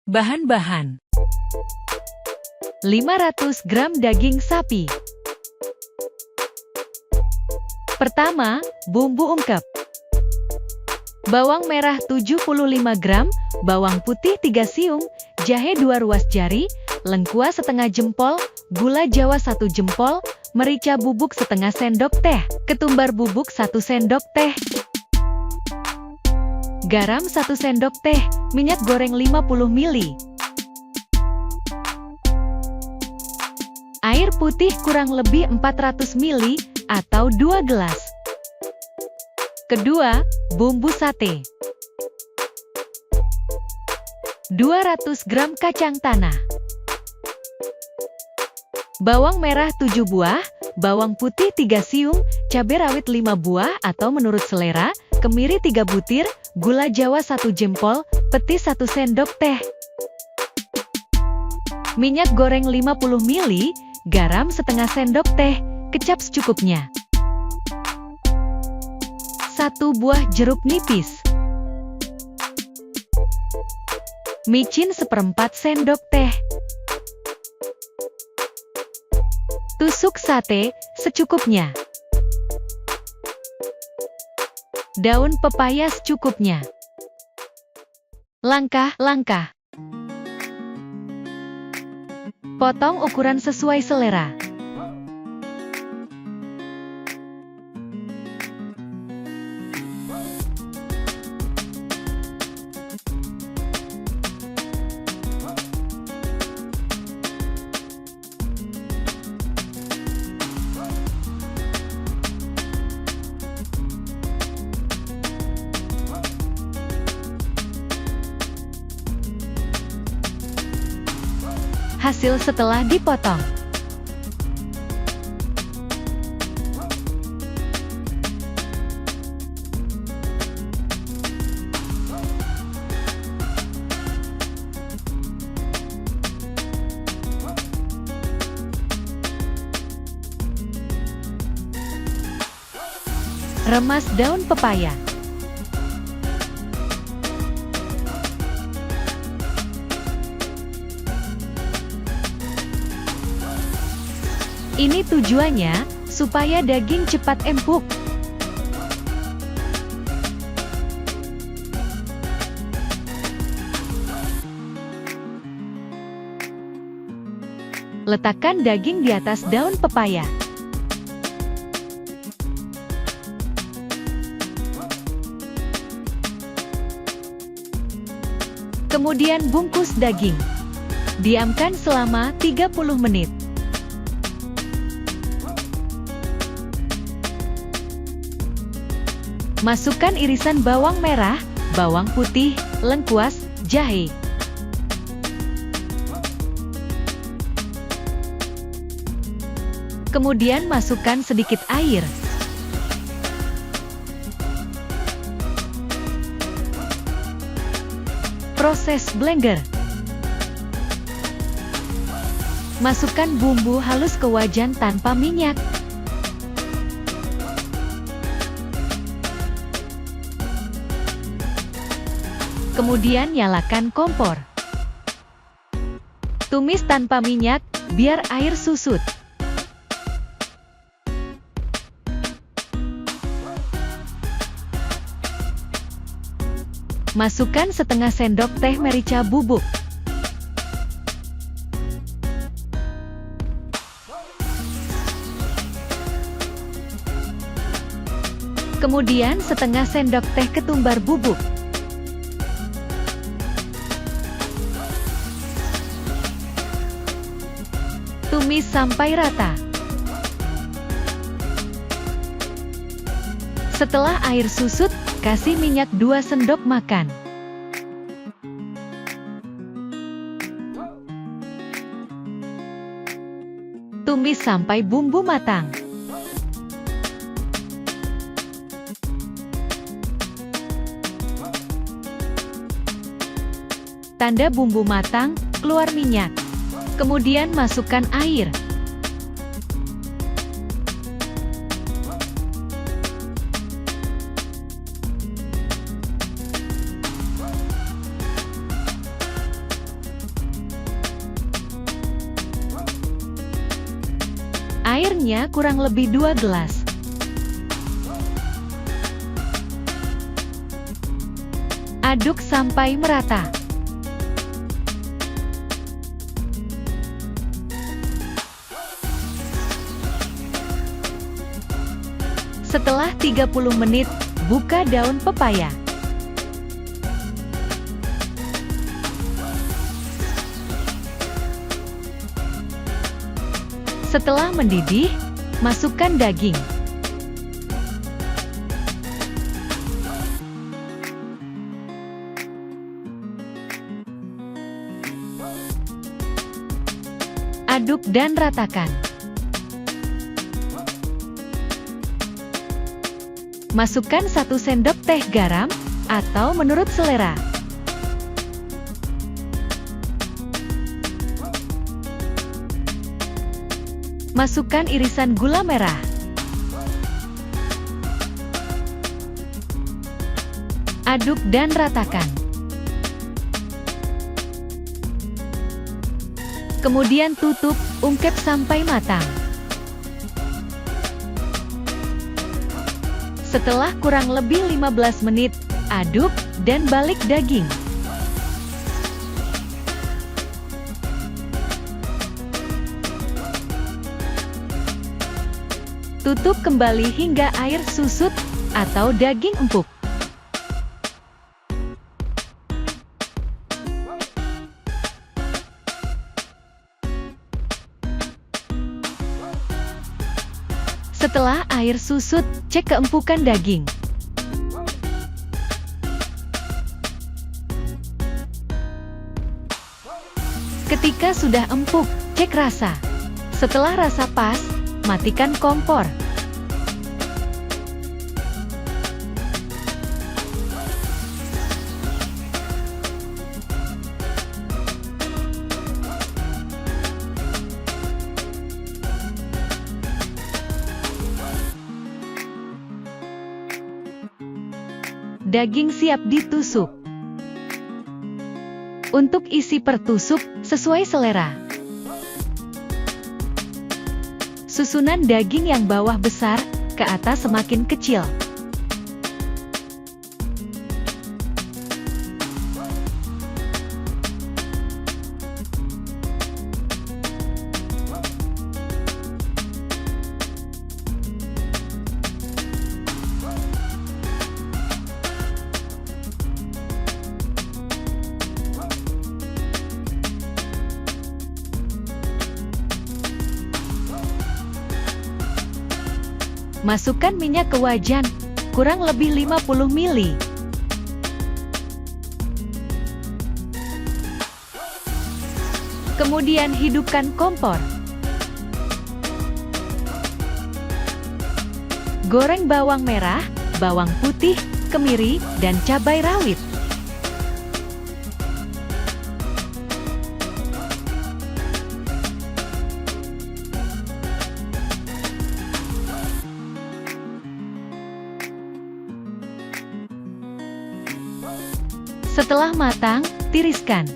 Bahan-bahan: 500 gram daging sapi. Pertama, bumbu ungkep. Bawang merah 75 gram, bawang putih 3 siung, jahe 2 ruas jari, lengkuas setengah jempol, gula jawa 1 jempol, merica bubuk setengah sendok teh, ketumbar bubuk 1 sendok teh, garam 1 sendok teh, minyak goreng 50 ml. Air putih kurang lebih 400 ml atau 2 gelas. Kedua, bumbu sate. 200 gram kacang tanah. Bawang merah 7 buah, bawang putih 3 siung, cabai rawit 5 buah atau menurut selera, kemiri 3 butir, gula jawa 1 jempol, petis 1 sendok teh. Minyak goreng 50 ml, garam setengah sendok teh, kecap secukupnya. 1 buah jeruk nipis. Micin 1/4 sendok teh. Tusuk sate secukupnya. Daun pepaya secukupnya. Langkah-langkah. Potong ukuran sesuai selera. Hasil setelah dipotong. Remas daun pepaya. Ini tujuannya, supaya daging cepat empuk. Letakkan daging di atas daun pepaya. Kemudian bungkus daging. Diamkan selama 30 menit. Masukkan irisan bawang merah, bawang putih, lengkuas, jahe. Kemudian masukkan sedikit air. Proses blender. Masukkan bumbu halus ke wajan tanpa minyak. Kemudian nyalakan kompor. Tumis tanpa minyak, biar air susut. Masukkan setengah sendok teh merica bubuk. Kemudian setengah sendok teh ketumbar bubuk. Tumis sampai rata. Setelah air susut, kasih minyak 2 sendok makan. Tumis sampai bumbu matang. Tanda bumbu matang, keluar minyak. Kemudian masukkan air. isinya kurang lebih 2 gelas. Aduk sampai merata. Setelah 30 menit, buka daun pepaya. Setelah mendidih, masukkan daging. Aduk dan ratakan. Masukkan 1 sendok teh garam, atau menurut selera. Masukkan irisan gula merah. Aduk dan ratakan. Kemudian tutup, ungkep sampai matang. Setelah kurang lebih 15 menit, aduk dan balik daging. Tutup kembali hingga air susut atau daging empuk. Setelah air susut, cek keempukan daging. Ketika sudah empuk, cek rasa. Setelah rasa pas, matikan kompor. Daging siap ditusuk. Untuk isi per tusuk, sesuai selera. Susunan daging yang bawah besar, ke atas semakin kecil. Masukkan minyak ke wajan, kurang lebih 50 ml. Kemudian hidupkan kompor. Goreng bawang merah, bawang putih, kemiri, dan cabai rawit. Setelah matang, tiriskan.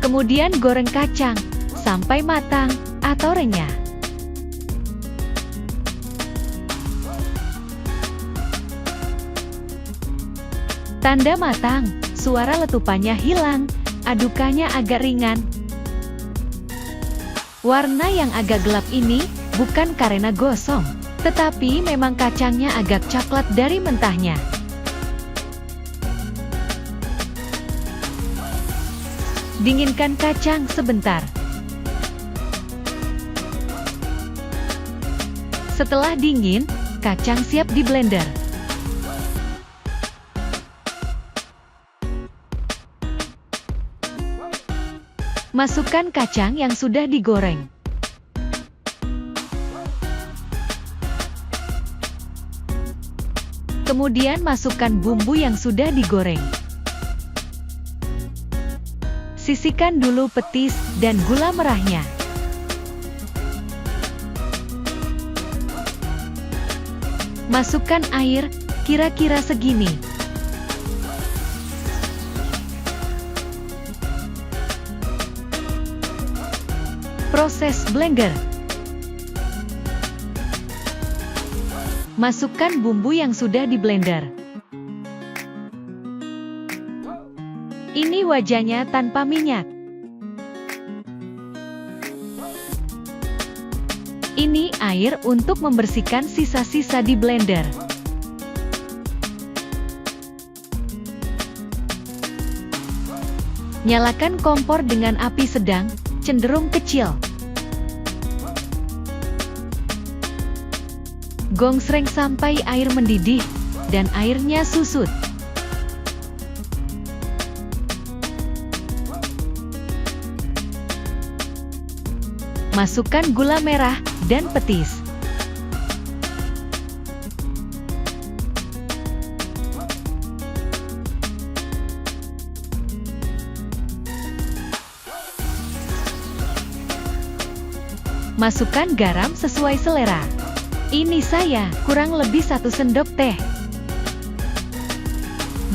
Kemudian goreng kacang sampai matang atau renyah. Tanda matang, suara letupannya hilang, adukannya agak ringan. Warna yang agak gelap ini bukan karena gosong, tetapi memang kacangnya agak coklat dari mentahnya. Dinginkan kacang sebentar. Setelah dingin, kacang siap di blender. Masukkan kacang yang sudah digoreng. Kemudian masukkan bumbu yang sudah digoreng. Sisihkan dulu petis dan gula merahnya. Masukkan air, kira-kira segini. Proses blender. Masukkan bumbu yang sudah di blender. Ini wajahnya tanpa minyak. Ini air untuk membersihkan sisa-sisa di blender. Nyalakan kompor dengan api sedang, cenderung kecil. Gongsreng sampai air mendidih, dan airnya susut. Masukkan gula merah dan petis. Masukkan garam sesuai selera. Ini saya, kurang lebih 1 sendok teh.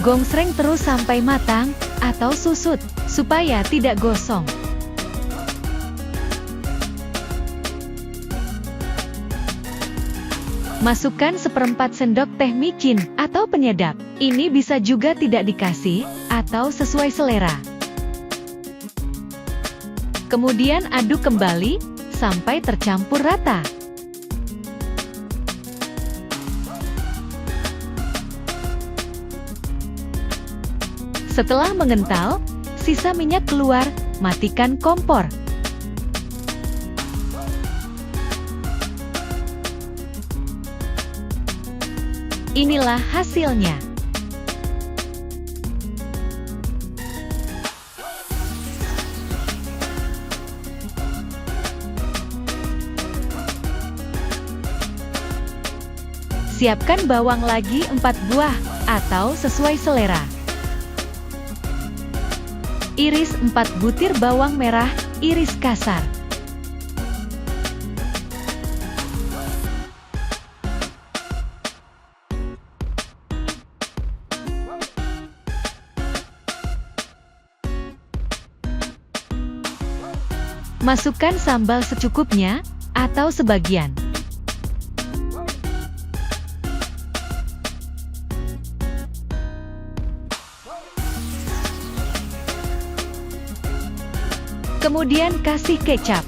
Gongsreng terus sampai matang, atau susut, supaya tidak gosong. Masukkan 1/4 sendok teh micin, atau penyedap. Ini bisa juga tidak dikasih, atau sesuai selera. Kemudian aduk kembali, sampai tercampur rata. Setelah mengental, sisa minyak keluar, matikan kompor. Inilah hasilnya. Siapkan bawang lagi 4 buah, atau sesuai selera. Iris 4 butir bawang merah, iris kasar. Masukkan sambal secukupnya, atau sebagian. Kemudian kasih kecap.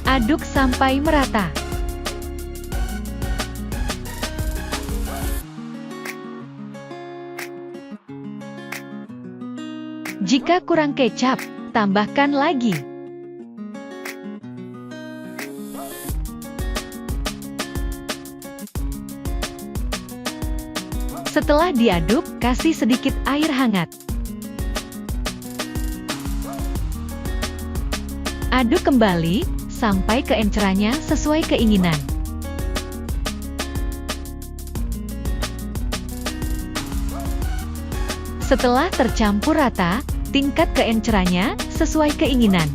Aduk sampai merata. Jika kurang kecap, tambahkan lagi. Setelah diaduk, kasih sedikit air hangat. Aduk kembali, sampai keencerannya sesuai keinginan. Setelah tercampur rata, tingkat keencerannya sesuai keinginan.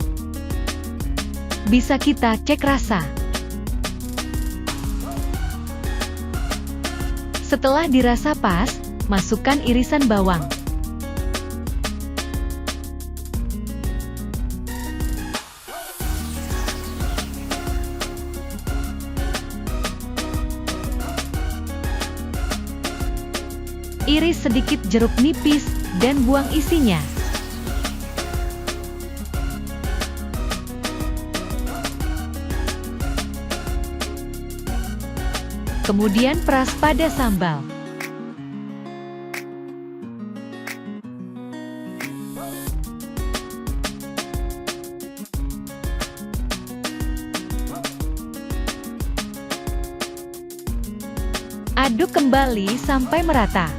Bisa kita cek rasa. Setelah dirasa pas, masukkan irisan bawang. Iris sedikit jeruk nipis, dan buang isinya. Kemudian peras pada sambal. Aduk kembali sampai merata.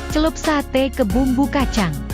Celup sate ke bumbu kacang.